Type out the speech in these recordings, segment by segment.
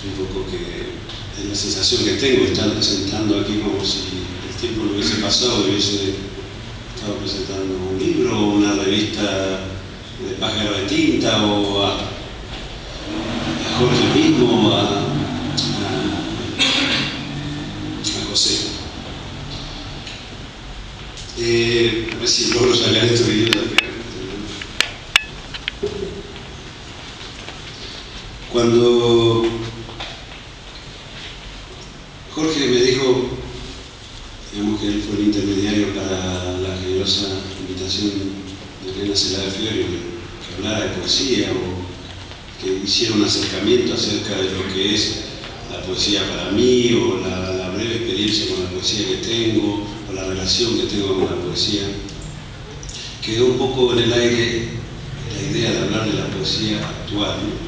un poco que es la sensación que tengo de estar presentando aquí como si el tiempo no hubiese pasado y hubiese estado presentando un libro o una revista de Pájaro de Tinta o a Jorge mismo, a José. A ver si logro sacar este video de acá. Cuando Jorge me dijo, digamos que él fue el intermediario para la generosa invitación de Elena Celada Fiorio que hablara de poesía o que hiciera un acercamiento acerca de lo que es la poesía para mí o la breve experiencia con la poesía que tengo o la relación que tengo con la poesía, quedó un poco en el aire la idea de hablar de la poesía actual, ¿no?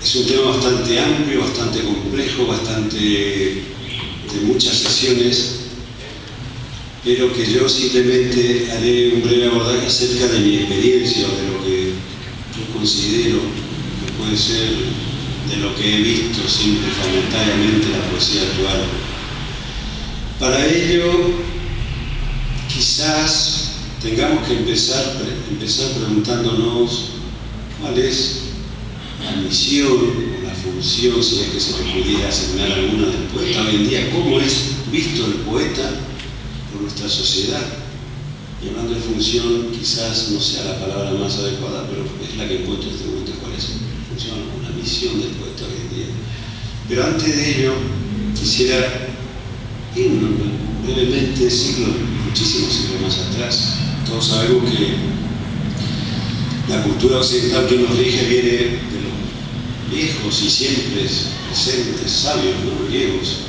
Es un tema bastante amplio, bastante complejo, de muchas sesiones, pero que yo simplemente haré un breve abordaje acerca de mi experiencia o de lo que yo considero que puede ser de lo que he visto simple y fragmentariamente la poesía actual. Para ello, quizás tengamos que empezar preguntándonos cuál es la misión o la función, si es que se me pudiera asignar alguna del poeta hoy en día, cómo es visto el poeta por nuestra sociedad. Y hablando de función, quizás no sea la palabra más adecuada, pero es la que encuentro en este momento. ¿Cuál es la función o la misión del poeta hoy en día? Pero antes de ello, quisiera irnos brevemente muchísimos siglos más atrás. Todos sabemos que la cultura occidental que nos rige viene de los viejos y siempre presentes sabios, ¿no? Griegos.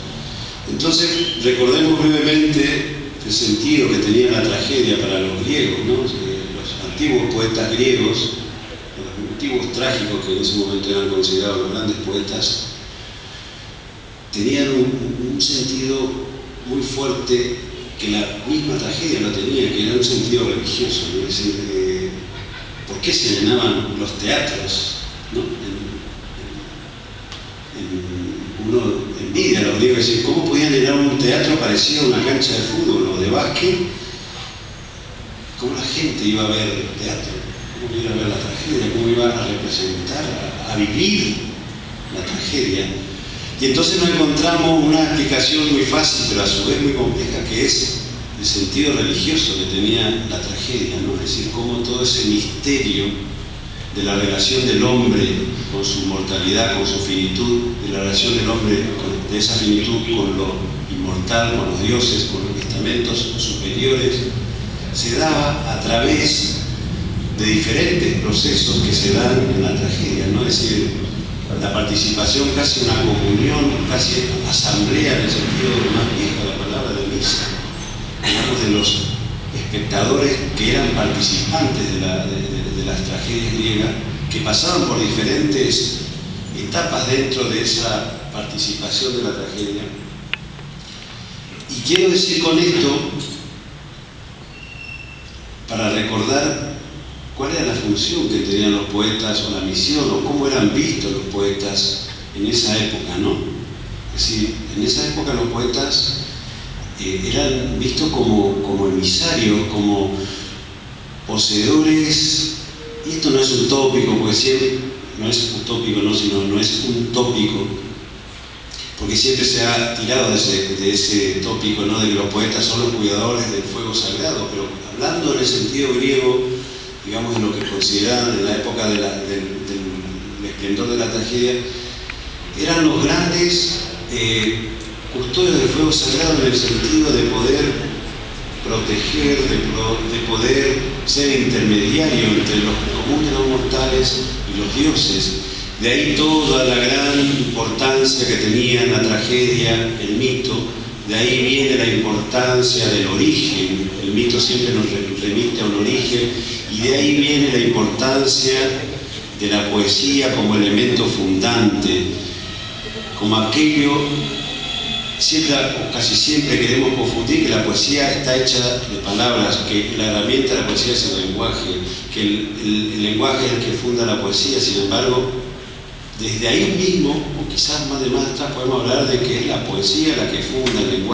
Entonces, recordemos brevemente el sentido que tenía la tragedia para los griegos, ¿no? Los antiguos poetas griegos, los antiguos trágicos que en ese momento eran considerados los grandes poetas, tenían un sentido muy fuerte que la misma tragedia lo tenía, que era un sentido religioso, ¿no? Es decir, ¿por qué se llenaban los teatros, ¿no? Uno envidia a los griegos, es decir, ¿cómo podían llenar un teatro parecido a una cancha de fútbol o de básquet? ¿Cómo la gente iba a ver teatro? ¿Cómo iba a ver la tragedia? ¿Cómo iba a representar, a vivir la tragedia? Y entonces nos encontramos una explicación muy fácil, pero a su vez muy compleja, que es el sentido religioso que tenía la tragedia, ¿no? Es decir, cómo todo ese misterio de la relación del hombre con su mortalidad, con su finitud, de la relación del hombre, de esa finitud con lo inmortal, con los dioses, con los estamentos superiores, se daba a través de diferentes procesos que se dan en la tragedia, ¿no? Es decir, la participación, casi una comunión, casi asamblea en el sentido más viejo de la palabra de misa, digamos, de los espectadores que eran participantes de las tragedias griegas, que pasaban por diferentes etapas dentro de esa participación de la tragedia. Y quiero decir con esto, para recordar cuál era la función que tenían los poetas o la misión o cómo eran vistos los poetas en esa época, ¿no? Es decir, en esa época los poetas eran vistos como emisarios, como poseedores, y esto no es un tópico, porque siempre, no es utópico, no, sino no es un tópico, porque siempre se ha tirado de ese tópico, ¿no? De que los poetas son los cuidadores del fuego sagrado, pero hablando en el sentido griego, digamos, de lo que consideraban en la época del esplendor de la tragedia, eran los grandes custodios del fuego sagrado en el sentido de poder proteger, de poder ser intermediario entre los comunes no mortales y los dioses. De ahí toda la gran importancia que tenía la tragedia, el mito. De ahí viene la importancia del origen. El mito siempre nos remite a un origen, y de ahí viene la importancia de la poesía como elemento fundante, como aquello. Siempre, o casi siempre, queremos confundir que la poesía está hecha de palabras, que la herramienta de la poesía es el lenguaje, que el lenguaje es el que funda la poesía. Sin embargo, desde ahí mismo, o quizás más de más atrás, podemos hablar de que es la poesía la que funda el lenguaje